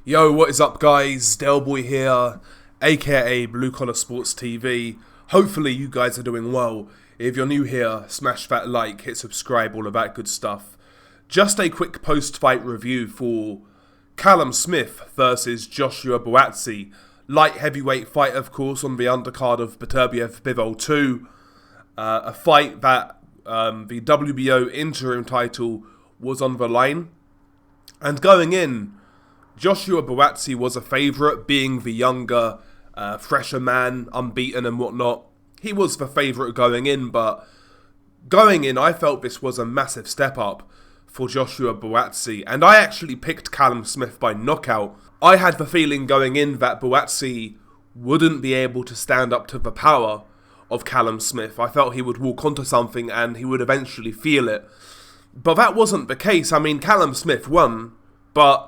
Yo, what is up guys? Delboy here, aka Blue Collar Sports TV. Hopefully you guys are doing well. If you're new here, smash that like, hit subscribe, all of that good stuff. Just a quick post-fight review for Callum Smith versus Joshua Buatsi. Light heavyweight fight, of course, on the undercard of Beterbiev Bivol 2. A fight that the WBO interim title was on the line. And going in, Joshua Buatsi was a favourite, being the younger, fresher man, unbeaten and whatnot. He was the favourite going in, but going in, I felt this was a massive step up for Joshua Buatsi. And I actually picked Callum Smith by knockout. I had the feeling going in that Buatsi wouldn't be able to stand up to the power of Callum Smith. I felt he would walk onto something and he would eventually feel it. But that wasn't the case. I mean, Callum Smith won, but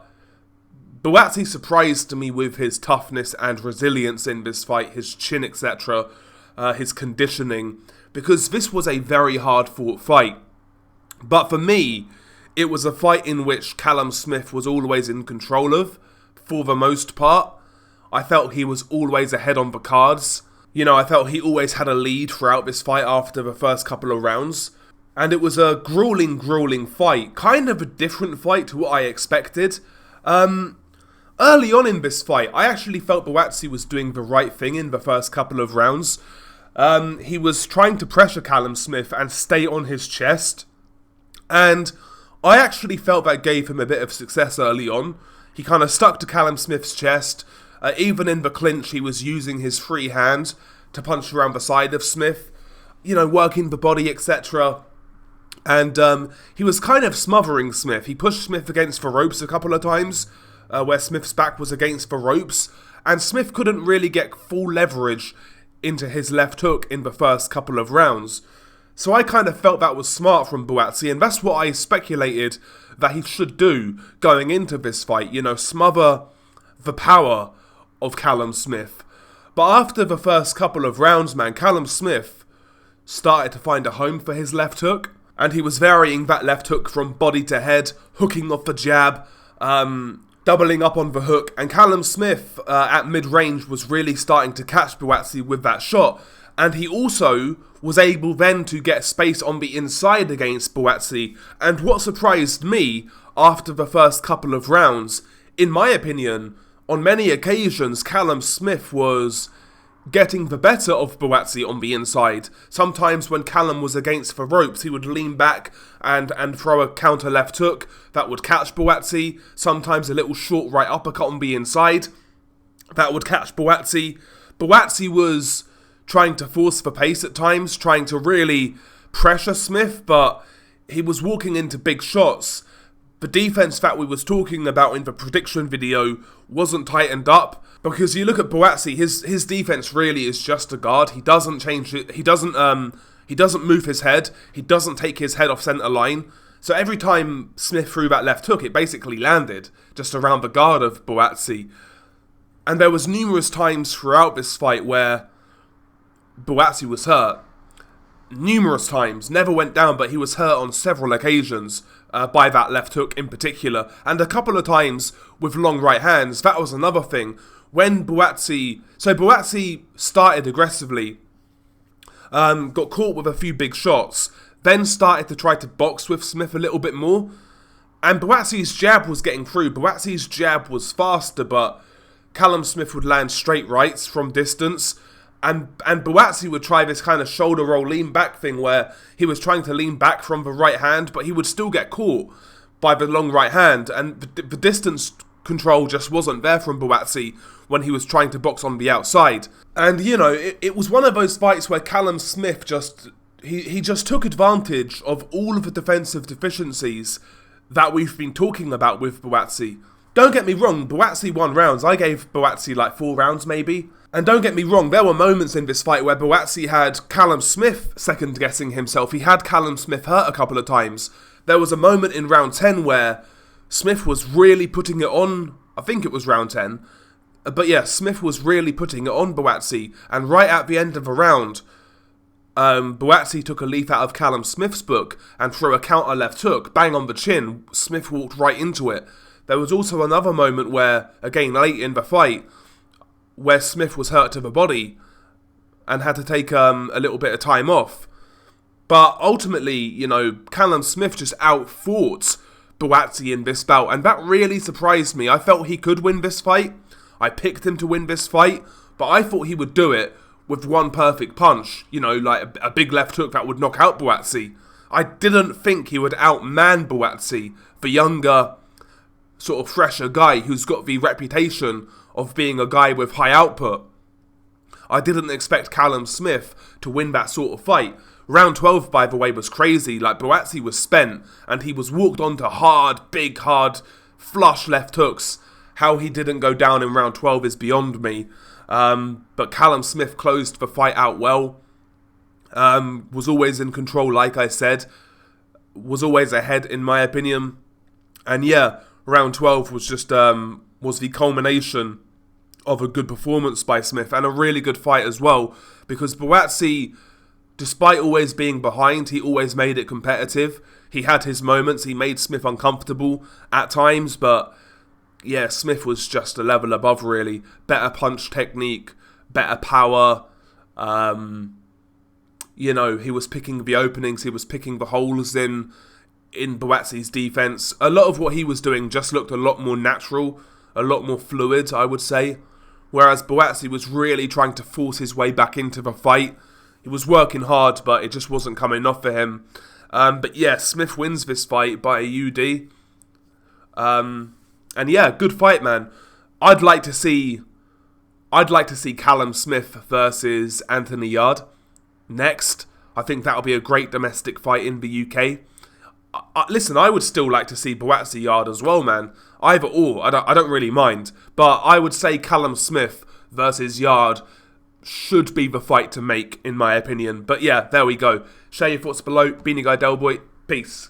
Buatsi surprised me with his toughness and resilience in this fight, his chin, etc., his conditioning, because this was a very hard-fought fight. But for me, it was a fight in which Callum Smith was always in control of, for the most part. I felt he was always ahead on the cards. You know, I felt he always had a lead throughout this fight after the first couple of rounds. And it was a grueling fight. Kind of a different fight to what I expected. Early on in this fight, I actually felt Buatsi was doing the right thing in the first couple of rounds. He was trying to pressure Callum Smith and stay on his chest. And I actually felt that gave him a bit of success early on. He kind of stuck to Callum Smith's chest. Even in the clinch, he was using his free hand to punch around the side of Smith. You know, working the body, etc. And he was kind of smothering Smith. He pushed Smith against the ropes a couple of times, where Smith's back was against the ropes. And Smith couldn't really get full leverage into his left hook in the first couple of rounds. So I kind of felt that was smart from Buatsi, and that's what I speculated that he should do going into this fight. You know, smother the power of Callum Smith. But after the first couple of rounds, man, Callum Smith started to find a home for his left hook. And he was varying that left hook from body to head, hooking off the jab, doubling up on the hook. And Callum Smith, at mid-range, was really starting to catch Buatsi with that shot. And he also was able then to get space on the inside against Buatsi. And what surprised me after the first couple of rounds, in my opinion, on many occasions, Callum Smith was getting the better of Buatsi on the inside. Sometimes when Callum was against the ropes, he would lean back and throw a counter left hook that would catch Buatsi. Sometimes a little short right uppercut on the inside that would catch Buatsi. Buatsi was trying to force the pace at times, trying to really pressure Smith, but he was walking into big shots. The defense that we was talking about in the prediction video wasn't tightened up, because you look at Buatsi, his defense really is just a guard. He doesn't change it. He doesn't move his head. He doesn't take his head off center line. So every time Smith threw that left hook, it basically landed just around the guard of Buatsi. And there was numerous times throughout this fight where Buatsi was hurt. Numerous times, never went down, but he was hurt on several occasions by that left hook in particular, and a couple of times with long right hands. That was another thing. When Buatsi started aggressively, got caught with a few big shots, then started to try to box with Smith a little bit more, and Buatsi's jab was getting through. Buatsi's jab was faster, but Callum Smith would land straight rights from distance. And Buatsi would try this kind of shoulder roll lean back thing where he was trying to lean back from the right hand, but he would still get caught by the long right hand. And the distance control just wasn't there from Buatsi when he was trying to box on the outside. And, you know, it was one of those fights where Callum Smith he just took advantage of all of the defensive deficiencies that we've been talking about with Buatsi. Don't get me wrong, Buatsi won rounds. I gave Buatsi like 4 rounds maybe. And don't get me wrong, there were moments in this fight where Buatsi had Callum Smith second-guessing himself. He had Callum Smith hurt a couple of times. There was a moment in round 10 where Smith was really putting it on. I think it was round 10. But yeah, Smith was really putting it on Buatsi. And right at the end of the round, Buatsi took a leaf out of Callum Smith's book and threw a counter left hook, bang on the chin. Smith walked right into it. there was also another moment where, again, late in the fight, where Smith was hurt to the body and had to take a little bit of time off. But ultimately, you know, Callum Smith just outfought Buatsi in this bout, and that really surprised me. I felt he could win this fight. I picked him to win this fight, but I thought he would do it with one perfect punch. You know, like a big left hook that would knock out Buatsi. I didn't think he would outman Buatsi, the younger, sort of fresher guy who's got the reputation of being a guy with high output. I didn't expect Callum Smith to win that sort of fight. Round 12, by the way, was crazy. Like, Buatsi was spent, and he was walked onto big, hard, flush left hooks. How he didn't go down in round 12 is beyond me. But Callum Smith closed the fight out well. Was always in control, like I said. Was always ahead, in my opinion. And yeah, round 12 was just was the culmination of a good performance by Smith, and a really good fight as well, because Buatsi, despite always being behind, he always made it competitive. He had his moments, he made Smith uncomfortable at times, but yeah, Smith was just a level above, really. Better punch technique, better power. You know, he was picking the openings, he was picking the holes in Buatsi's defense. A lot of what he was doing just looked a lot more natural, a lot more fluid, I would say. Whereas Buatsi was really trying to force his way back into the fight. He was working hard, but it just wasn't coming off for him. But yeah, Smith wins this fight by a UD. And yeah, good fight, man. I'd like to see Callum Smith versus Anthony Yarde next. I think that'll be a great domestic fight in the UK. Listen, I would still like to see Buatsi Yarde as well, man. Either or, I don't really mind. But I would say Callum Smith versus Yarde should be the fight to make, in my opinion. But yeah, there we go. Share your thoughts below. Beanie Guy Delboy. Peace.